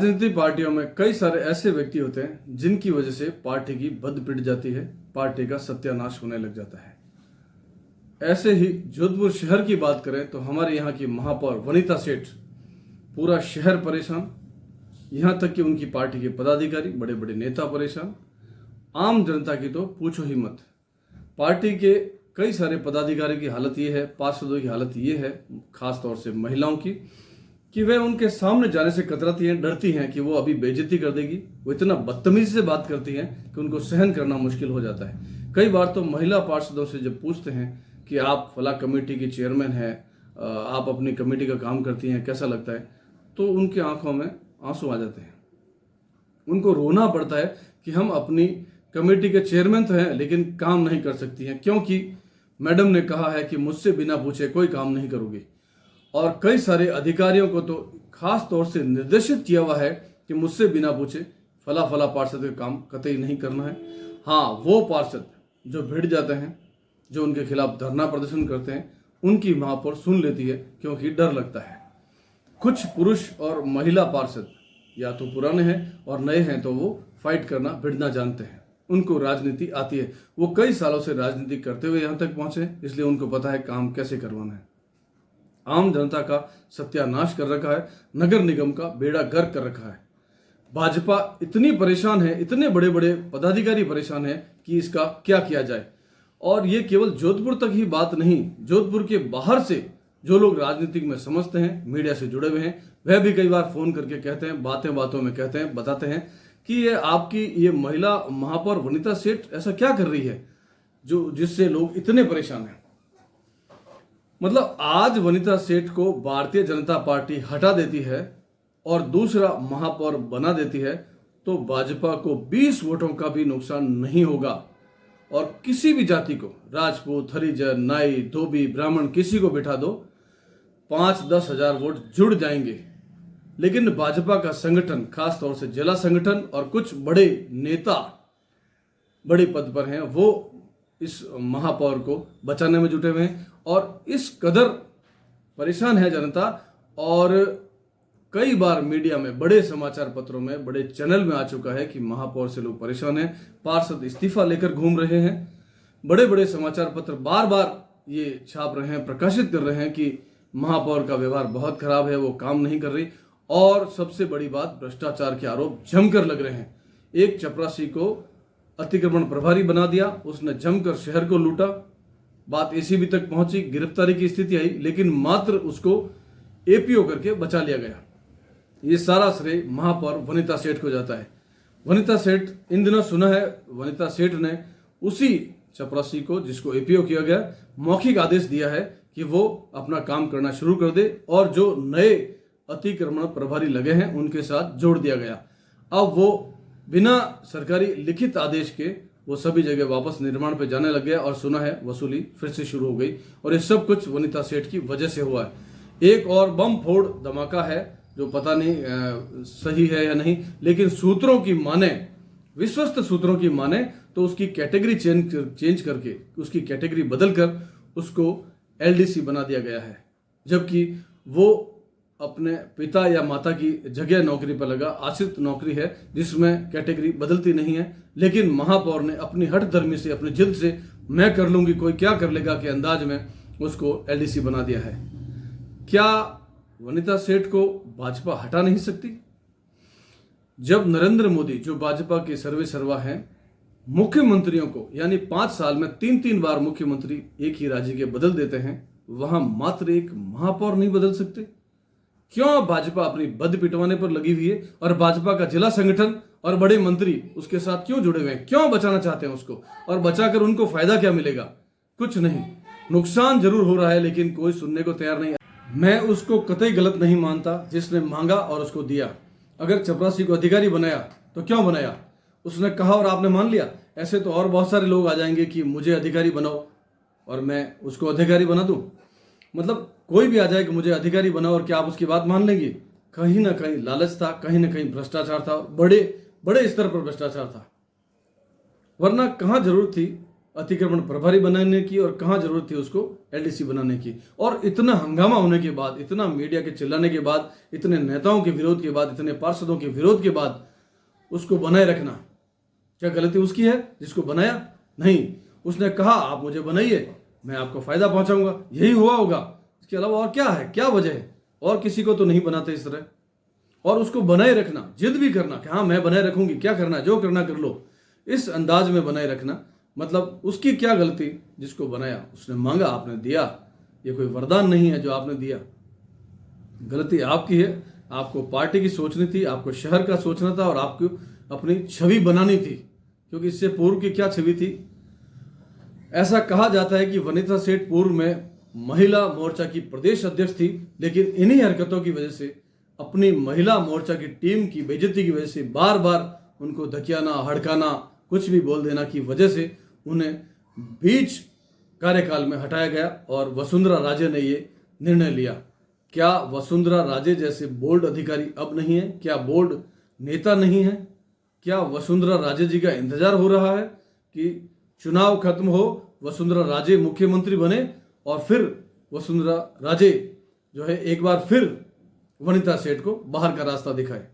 राजनीतिक पार्टियों में कई सारे ऐसे व्यक्ति होते हैं जिनकी वजह से पार्टी की बद पिट जाती है, पार्टी का सत्यानाश होने लग जाता है। ऐसे ही जोधपुर शहर की बात करें तो हमारे यहाँ की महापौर वनिता सेठ, पूरा शहर परेशान, यहाँ तक कि उनकी पार्टी के पदाधिकारी, बड़े बड़े नेता परेशान, आम जनता की तो पूछो ही मत। पार्टी के कई सारे पदाधिकारी की हालत ये है, पार्षदों की हालत ये है, खास तौर से महिलाओं की, कि वे उनके सामने जाने से कतराती हैं, डरती हैं कि वो अभी बेइज्जती कर देगी। वो इतना बदतमीजी से बात करती हैं कि उनको सहन करना मुश्किल हो जाता है। कई बार तो महिला पार्षदों से जब पूछते हैं कि आप फला कमेटी की चेयरमैन हैं, आप अपनी कमेटी का काम करती हैं, कैसा लगता है, तो उनकी आंखों में आंसू आ जाते हैं। उनको रोना पड़ता है कि हम अपनी कमेटी के चेयरमैन तो हैं लेकिन काम नहीं कर सकती हैं, क्योंकि मैडम ने कहा है कि मुझसे बिना पूछे कोई काम नहीं करोगी। और कई सारे अधिकारियों को तो खास तौर से निर्देशित किया हुआ है कि मुझसे बिना पूछे फला फला पार्षद का काम कतई नहीं करना है। हाँ, वो पार्षद जो भिड़ जाते हैं, जो उनके खिलाफ धरना प्रदर्शन करते हैं, उनकी महापौर सुन लेती है क्योंकि डर लगता है। कुछ पुरुष और महिला पार्षद या तो पुराने हैं और नए हैं तो वो फाइट करना, भिड़ना जानते हैं, उनको राजनीति आती है। वो कई सालों से राजनीति करते हुए यहाँ तक पहुंचे, इसलिए उनको पता है काम कैसे करवाना है। आम जनता का सत्यानाश कर रखा है, नगर निगम का बेड़ा गर्क कर रखा है। भाजपा इतनी परेशान है, इतने बड़े बड़े पदाधिकारी परेशान है कि इसका क्या किया जाए। और ये केवल जोधपुर तक ही बात नहीं, जोधपुर के बाहर से जो लोग राजनीतिक में समझते हैं, मीडिया से जुड़े हुए हैं, वह भी कई बार फोन करके कहते हैं, बातें बातों में कहते हैं, बताते हैं कि ये आपकी ये महिला महापौर वनिता सेठ ऐसा क्या कर रही है जो जिससे लोग इतने परेशान हैं। मतलब आज वनिता सेठ को भारतीय जनता पार्टी हटा देती है और दूसरा महापौर बना देती है तो भाजपा को 20 वोटों का भी नुकसान नहीं होगा। और किसी भी जाति को, राजपूत, हरिजन, नाई, धोबी, ब्राह्मण, किसी को बिठा दो, 5-10 हजार वोट जुड़ जाएंगे। लेकिन भाजपा का संगठन, खास तौर से जिला संगठन और कुछ बड़े नेता बड़े पद पर हैं, वो इस महापौर को बचाने में जुटे हुए हैं। और इस कदर परेशान है जनता, और कई बार मीडिया में, बड़े समाचार पत्रों में, बड़े चैनल में आ चुका है कि महापौर से लोग परेशान हैं, पार्षद इस्तीफा लेकर घूम रहे हैं। बड़े बड़े समाचार पत्र बार बार ये छाप रहे हैं, प्रकाशित कर रहे हैं कि महापौर का व्यवहार बहुत खराब है, वो काम नहीं कर रही। और सबसे बड़ी बात, भ्रष्टाचार के आरोप जमकर लग रहे हैं। एक चपरासी को अतिक्रमण प्रभारी बना दिया, उसने जमकर शहर को लूटा, बात एसीबी तक पहुंची, गिरफ्तारी की स्थिति आई, लेकिन मात्र उसको एपीओ करके बचा लिया गया। ये सारा श्रेय महापौर वनिता सेठ को जाता है। वनिता सेठ, इन दिनों सुना है वनिता सेठ ने उसी चपरासी को जिसको एपीओ किया गया, मौखिक आदेश दिया है कि वो अपना काम करना शुरू कर दे, और जो नए अतिक्रमण प्रभारी लगे हैं उनके साथ जोड़ दिया गया। अब वो बिना सरकारी लिखित आदेश के वो सभी जगह वापस निर्माण पे जाने लग गया, और सुना है वसूली फिर से शुरू हो गई। और ये सब कुछ वनिता सेठ की वजह से हुआ है। एक और बम फोड़ धमाका है जो पता नहीं सही है या नहीं, लेकिन सूत्रों की माने, विश्वस्त सूत्रों की माने तो उसकी कैटेगरी चेंज करके, उसकी कैटेगरी बदलकर उसको एलडीसी बना दिया गया है, जबकि वो अपने पिता या माता की जगह नौकरी पर लगा, आश्रित नौकरी है जिसमें कैटेगरी बदलती नहीं है। लेकिन महापौर ने अपनी हठधर्मी से, अपनी जिद से, मैं कर लूंगी कोई क्या कर लेगा के अंदाज में उसको एलडीसी बना दिया है। क्या वनिता सेठ को भाजपा हटा नहीं सकती? जब नरेंद्र मोदी, जो भाजपा के सर्वे सर्वा हैं, मुख्यमंत्रियों को, यानी 5 साल में 3-3 बार मुख्यमंत्री एक ही राज्य के बदल देते हैं, वहां मात्र एक महापौर नहीं बदल सकते? क्यों भाजपा अपनी बद पिटवाने पर लगी हुई है? और भाजपा का जिला संगठन और बड़े मंत्री उसके साथ क्यों जुड़े हुए हैं? क्यों बचाना चाहते हैं उसको? और बचाकर उनको फायदा क्या मिलेगा? कुछ नहीं, नुकसान जरूर हो रहा है, लेकिन कोई सुनने को तैयार नहीं। मैं उसको कतई गलत नहीं मानता जिसने मांगा और उसको दिया। अगर चपरासी को अधिकारी बनाया तो क्यों बनाया? उसने कहा और आपने मान लिया। ऐसे तो और बहुत सारे लोग आ जाएंगे कि मुझे अधिकारी बनाओ और मैं उसको अधिकारी बना दूं। मतलब कोई भी आ जाए कि मुझे अधिकारी बनाओ, और क्या आप उसकी बात मान लेंगे? कहीं ना कहीं लालच था, कहीं ना कहीं भ्रष्टाचार था, बड़े बड़े स्तर पर भ्रष्टाचार था। वरना कहां जरूरत थी अतिक्रमण प्रभारी बनाने की और कहाँ जरूरत थी उसको एलडीसी बनाने की। और इतना हंगामा होने के बाद, इतना मीडिया के चिल्लाने के बाद, इतने नेताओं के विरोध के बाद, इतने पार्षदों के विरोध के बाद उसको बनाए रखना, क्या गलती उसकी है जिसको बनाया? नहीं, उसने कहा आप मुझे बनाइए, मैं आपको फायदा पहुंचाऊंगा, यही हुआ होगा। इसके अलावा और क्या है, क्या वजह है? और किसी को तो नहीं बनाते इस तरह। और उसको बनाए रखना, जिद भी करना कि हाँ मैं बनाए रखूंगी, क्या करना है, जो करना कर लो, इस अंदाज में बनाए रखना। मतलब उसकी क्या गलती जिसको बनाया? उसने मांगा, आपने दिया। ये कोई वरदान नहीं है जो आपने दिया। गलती आपकी है। आपको पार्टी की सोचनी थी, आपको शहर का सोचना था और आपको अपनी छवि बनानी थी, क्योंकि इससे पूर्व की क्या छवि थी? ऐसा कहा जाता है कि वनिता सेठ पूर्व में महिला मोर्चा की प्रदेश अध्यक्ष थी, लेकिन इन्हीं हरकतों की वजह से, अपनी महिला मोर्चा की टीम की बेइज्जती की वजह से, बार बार उनको धकियाना, हड़काना, कुछ भी बोल देना की वजह से उन्हें बीच कार्यकाल में हटाया गया और वसुंधरा राजे ने ये निर्णय लिया। क्या वसुंधरा राजे जैसे बोल्ड अधिकारी अब नहीं है? क्या बोल्ड नेता नहीं है? क्या वसुंधरा राजे जी का इंतजार हो रहा है कि चुनाव खत्म हो, वसुंधरा राजे मुख्यमंत्री बने और फिर वसुंधरा राजे जो है एक बार फिर वनिता सेठ को बाहर का रास्ता दिखाए?